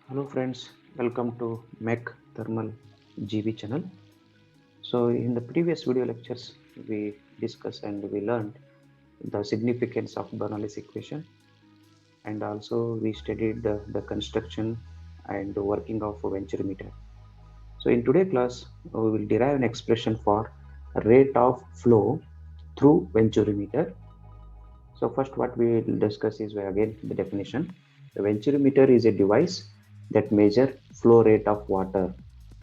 Hello friends, welcome to MEC Thermal GB channel. So in the previous video lectures, we discussed and we learned the significance of Bernoulli's equation, and also we studied the construction and the working of a venturimeter. So in today's class, we will derive an expression for rate of flow through venturimeter. So first what we will discuss is again the definition. The venturimeter is a device that measures flow rate of water.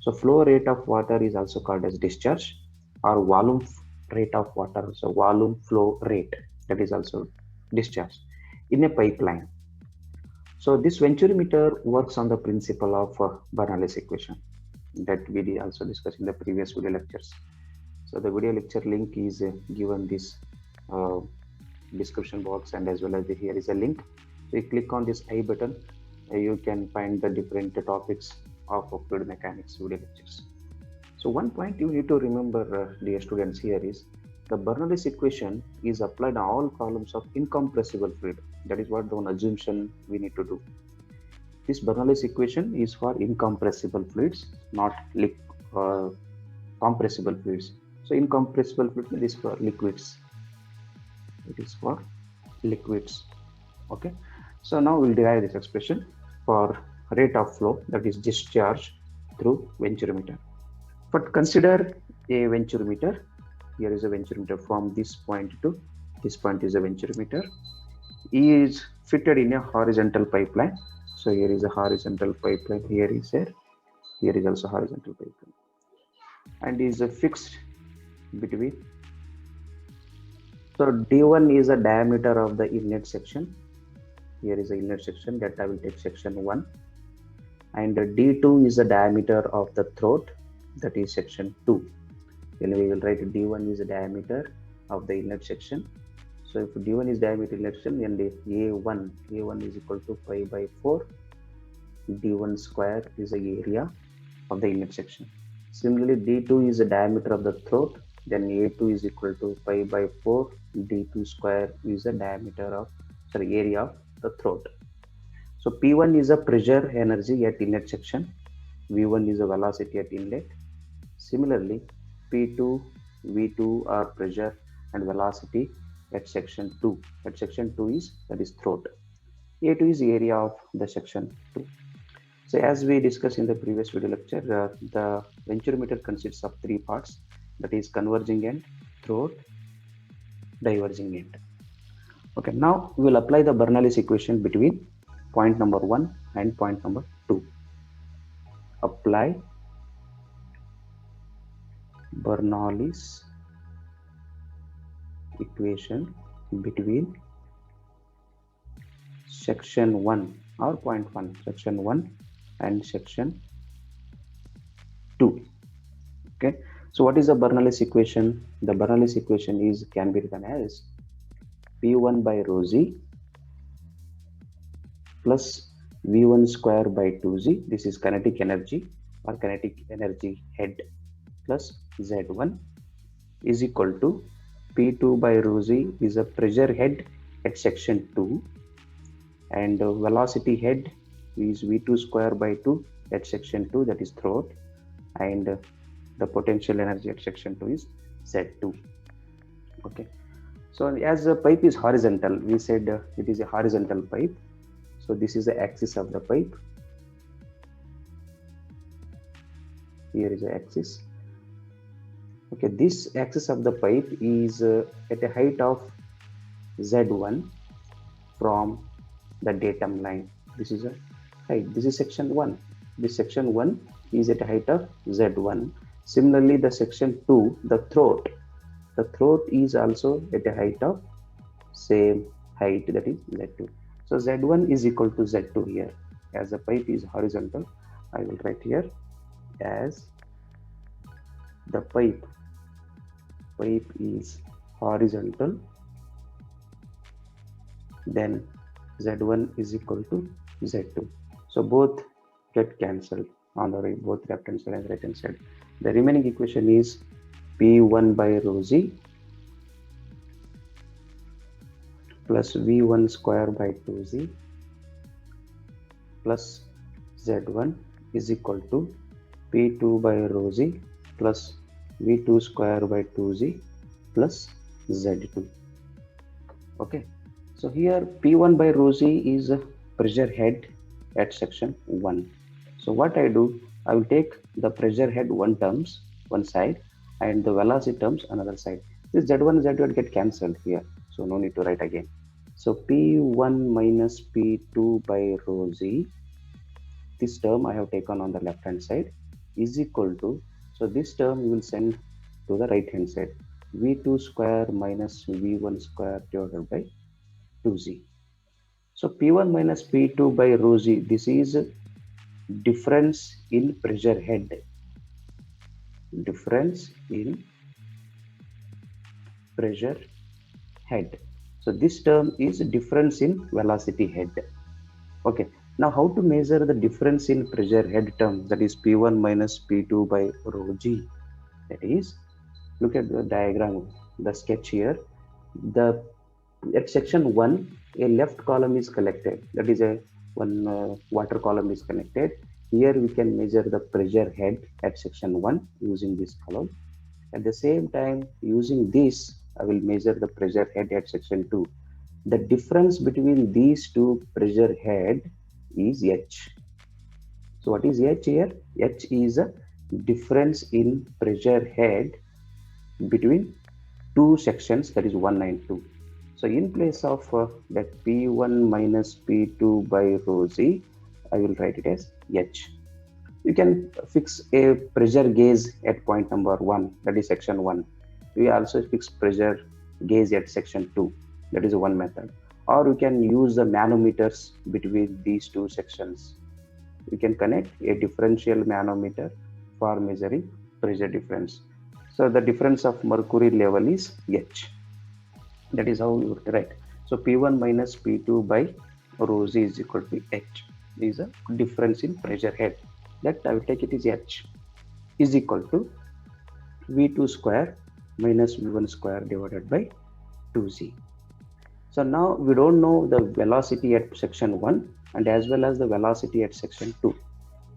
So flow rate of water is also called as discharge or volume rate of water. So volume flow rate, that is also discharge in a pipeline. So this venturimeter works on the principle of Bernoulli's equation that we also discussed in the previous video lectures. So the video lecture link is given this uh, description box, and as well as here is a link. So you click on this I button, you can find the different topics of fluid mechanics video lectures. So one point you need to remember, dear students, here is the Bernoulli's equation is applied on all columns of incompressible fluid. That is what the one assumption we need to do. This Bernoulli's equation is for incompressible fluids, not compressible fluids. So incompressible fluid is for liquids. It is for liquids. Okay. So now we'll derive this expression for rate of flow, that is discharge through venturimeter. But consider a venturimeter. Here is a venturimeter from this point to this point is a venturimeter. E is fitted in a horizontal pipeline. So here is a horizontal pipeline. Here is also horizontal pipeline, and is fixed between. So D1 is the diameter of the inlet section. Here is the inlet section, that I will take section 1. And D2 is the diameter of the throat, that is section 2. Then we will write D1 is the diameter of the inlet section. So if D1 is diameter inlet section, then the A1 is equal to pi by 4. D1 square is the area of the inlet section. Similarly, D2 is the diameter of the throat, then A2 is equal to pi by 4. D2 square is the area of the throat. So P1 is a pressure energy at inlet section. V1 is a velocity at inlet. Similarly, P2, V2 are pressure and velocity at section 2. At section 2 is, that is throat. A2 is the area of the section 2. So as we discussed in the previous video lecture, the venturimeter consists of 3 parts, that is converging end, throat, diverging end. Okay, now we will apply the Bernoulli's equation between point number 1 and point number 2. Apply Bernoulli's equation between section 1 or point 1, section 1 and section 2. Okay, so what is the Bernoulli's equation? The Bernoulli's equation can be written as P1 by rho z plus V1 square by 2z. This is kinetic energy or kinetic energy head plus Z1 is equal to P2 by rho z is a pressure head at section 2, and velocity head is V2 square by 2 at section 2, that is throat, and the potential energy at section 2 is Z2. Okay, so as the pipe is horizontal, we said it is a horizontal pipe. So this is the axis of the pipe. Here is the axis. Okay, this axis of the pipe is at a height of Z1 from the datum line. This is a height. This is section 1. This section 1 is at a height of Z1. Similarly, the section 2, the throat is also at a height of same height, that is Z2. So Z1 is equal to Z2 here. As the pipe is horizontal, I will write here as the pipe is horizontal, then Z1 is equal to Z2. So both get cancelled on the right, both left hand side and right hand side. The remaining equation is P1 by rho z plus V1 square by 2z plus Z1 is equal to P2 by rho z plus V2 square by 2z plus Z2. Okay, so here P1 by rho z is a pressure head at section 1. So what I do, I will take the pressure head one side and the velocity terms another side. This Z1 and Z2 get cancelled here, so no need to write again. So P1 minus P2 by rho z, this term I have taken on the left hand side, is equal to, so this term you will send to the right hand side, V2 square minus V1 square divided by 2z. So P1 minus P2 by rho z, this is difference in pressure head. Difference in pressure head. So this term is difference in velocity head. Okay. Now how to measure the difference in pressure head term, that is P1 minus P2 by rho g. That is, look at the diagram, the sketch here. The at section 1, a left column is collected, that is a one water column is connected. Here we can measure the pressure head at section 1 using this column. At the same time, using this, I will measure the pressure head at section 2. The difference between these two pressure head is H. So what is H here? H is a difference in pressure head between two sections, that is 1 and 2. So in place of that P1 minus P2 by rho z, I will write it as H. You can fix a pressure gauge at point number 1, that is section 1. We also fix pressure gauge at section 2, that is one method. Or you can use the manometers between these two sections. You can connect a differential manometer for measuring pressure difference. So the difference of mercury level is H. That is how you write. So P1 minus P2 by rho z is equal to H. Is a difference in pressure head. That I will take it as H is equal to V2 square minus V1 square divided by 2z. So now we don't know the velocity at section 1 and as well as the velocity at section 2.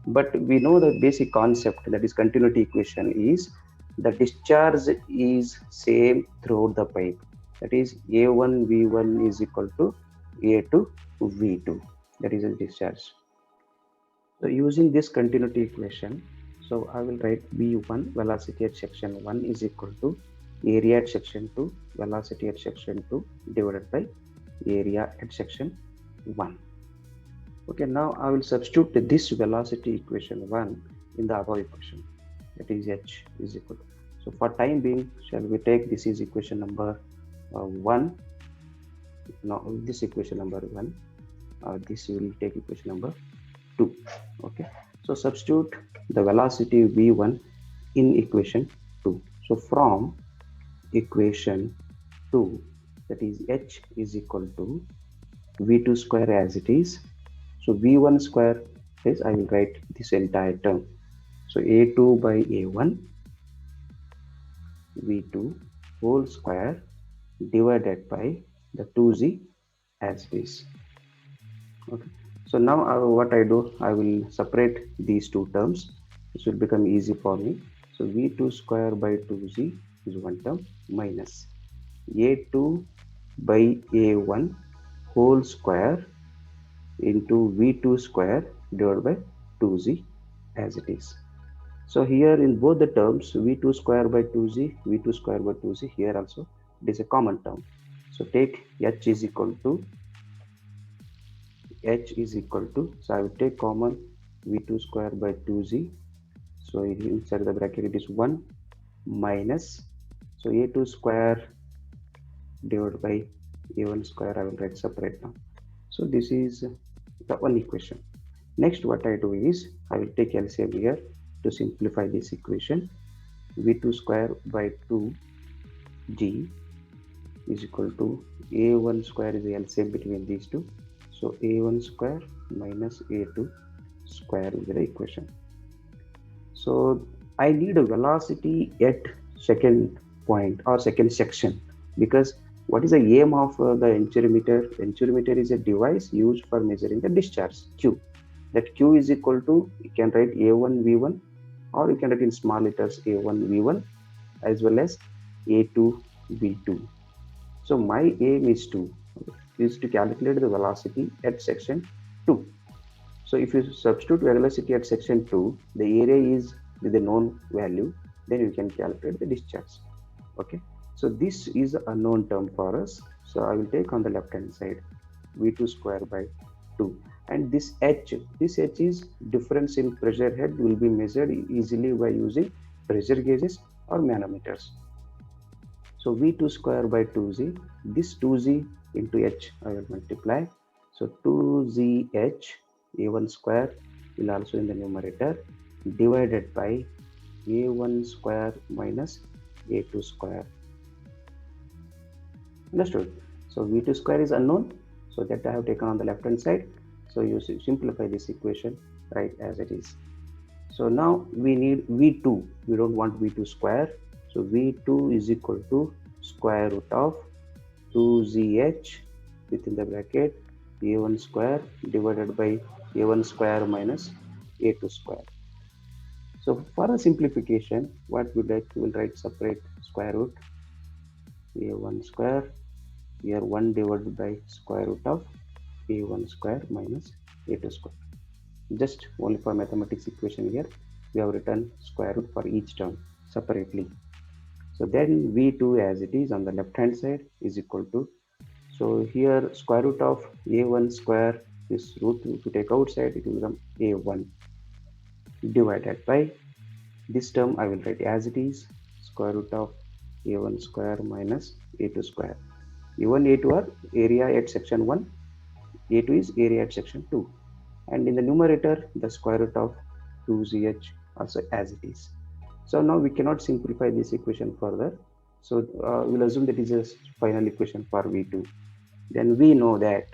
But we know the basic concept, that is continuity equation, is the discharge is same throughout the pipe. That is A1 V1 is equal to A2 V2. That is a discharge. So using this continuity equation, so I will write V1 velocity at section 1 is equal to area at section 2 velocity at section 2 divided by area at section 1. Okay, now I will substitute this velocity equation 1 in the above equation, that is H is equal to. So for time being, shall we take this is equation number 1. Now this equation number 1, this will take equation number 2. Okay, so substitute the velocity V1 in equation 2. So from equation 2, that is H is equal to V2 square as it is. So V1 square is, I will write this entire term. So A2 by A1 V2 whole square divided by the 2z as it is. Okay. So now what I do, I will separate these two terms. This will become easy for me. So V2 square by 2z is one term minus A2 by A1 whole square into V2 square divided by 2z as it is. So here in both the terms, V2 square by 2z, V2 square by 2z, here also it is a common term. So take H is equal to, so I will take common V2 square by 2z. So inside the bracket it is 1 minus, so A2 square divided by A1 square, I will write separate now. So this is the one equation. Next what I do is, I will take LCM here to simplify this equation. V2 square by 2g is equal to A1 square is the LCM between these two. So A1 square minus A2 square is the equation. So I need a velocity at second point or second section, because what is the aim of the interrometer? Interrometer is a device used for measuring the discharge Q. That Q is equal to, you can write A1 V1, or you can write in small letters A1 V1 as well as A2 V2. So my aim is to calculate the velocity at section 2. So if you substitute velocity at section 2, the area is with a known value, then you can calculate the discharge. Okay. So this is the unknown term for us. So I will take on the left hand side V2 square by 2. And this H is difference in pressure head will be measured easily by using pressure gauges or manometers. So V2 square by 2Z, this 2Z into H I will multiply. So 2ZH A1 square will also in the numerator divided by A1 square minus A2 square. Understood? So V2 square is unknown, so that I have taken on the left hand side. So you simplify this equation right as it is. So now we need V2. We don't want V2 square. So V2 is equal to square root of 2ZH within the bracket A1 square divided by A1 square minus A2 square. So for a simplification, what we will write separate square root A1 square, here 1 divided by square root of A1 square minus A2 square. Just only for mathematics equation here, we have written square root for each term separately. So then V2 as it is on the left hand side is equal to, so here square root of A1 square, this root if you take outside it will become A1 divided by, this term I will write as it is, square root of A1 square minus A2 square. A1, A2 are area at section 1, A2 is area at section 2. And in the numerator, the square root of 2ZH also as it is. So now we cannot simplify this equation further. So we'll assume that is a final equation for V2. Then we know that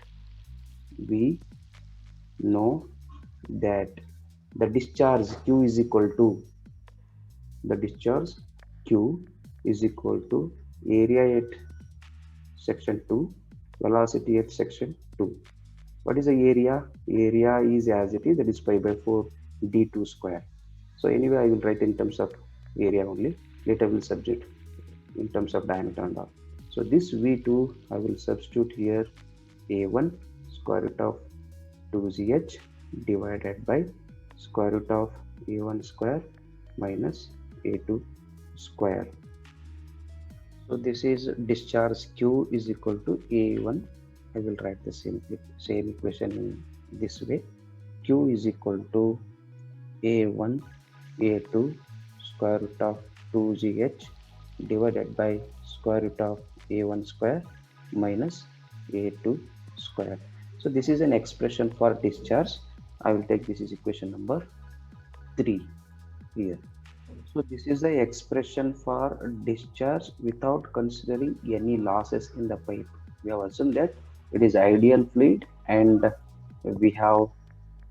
the discharge Q is equal to, area at section 2, velocity at section 2. What is the area? Area is as it is, that is pi by 4 d2 square. So anyway, I will write in terms of area only. Later we'll substitute in terms of diameter and all. So this V2, I will substitute here A1 square root of 2ZH divided by square root of A1 square minus A2 square. So this is discharge Q is equal to A1. I will write the same equation in this way. Q is equal to A1 A2 square root of 2ZH divided by square root of A1 square minus A2 square. So this is an expression for discharge. I will take this is equation number 3 here. So this is the expression for discharge without considering any losses in the pipe. We have assumed that it is ideal fluid and we have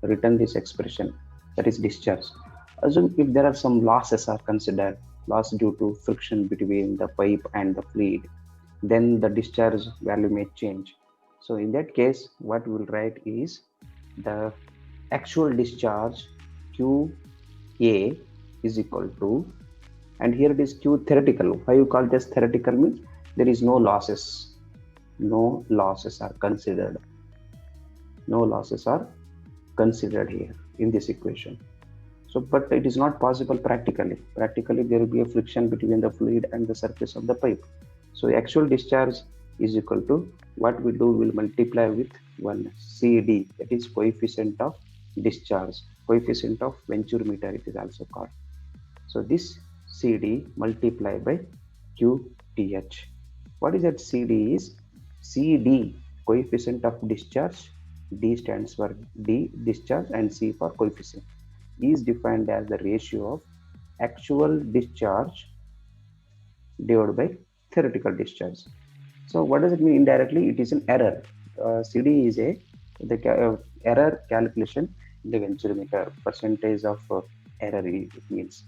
written this expression, that is discharge. Assume if there are some losses are considered, loss due to friction between the pipe and the fluid, then the discharge value may change. So in that case, what we will write is the actual discharge QA is equal to, and here it is Q theoretical. Why you call this theoretical means there is no losses. No losses are considered. No losses are considered here in this equation. So, but it is not possible practically. Practically, there will be a friction between the fluid and the surface of the pipe. So, actual discharge is equal to, what we do, will multiply with 1 CD, that is coefficient of discharge, coefficient of Venturi-meter it is also called. So, this CD multiplied by QTH. What is that CD is? CD, coefficient of discharge, D stands for D, discharge, and C for coefficient, is defined as the ratio of actual discharge divided by theoretical discharge. So what does it mean indirectly? It is an error. CD is the error calculation in the Venturi-meter, percentage of error it means.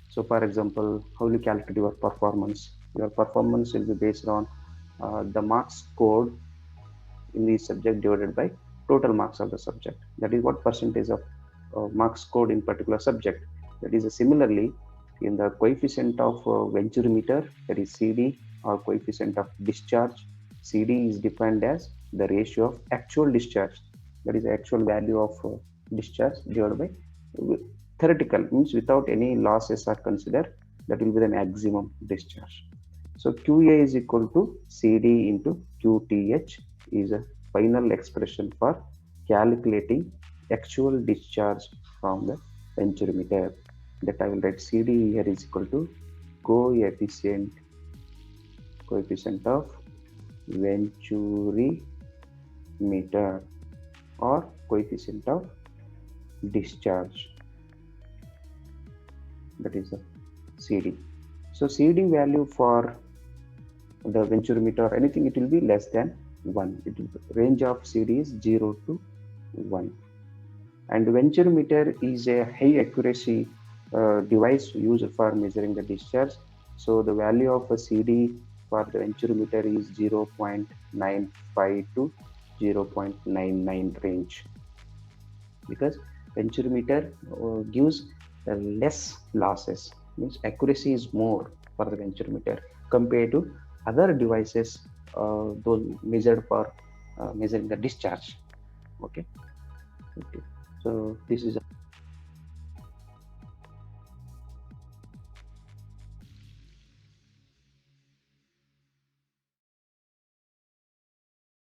So for example, how you calculate your performance? Your performance will be based on the marks scored in the subject divided by total marks of the subject. That is what percentage of marks scored in particular subject. That is similarly in the coefficient of venturimeter, that is CD, or coefficient of discharge. CD is defined as the ratio of actual discharge, that is actual value of discharge divided by theoretical, means without any losses are considered, that will be the maximum discharge. So QA is equal to CD into QTH is a final expression for calculating actual discharge from the venturimeter. That I will write CD here is equal to coefficient of venturimeter or coefficient of discharge, that is the CD. So CD value for the venturimeter or anything, it will be less than 1. It will range of CD is 0 to 1. And venturimeter is a high accuracy device used for measuring the discharge. So the value of a CD for the venturimeter is 0.95 to 0.99 range, because venturimeter gives less losses, means accuracy is more for the venturimeter compared to other devices those measured for measuring the discharge. Okay. So this is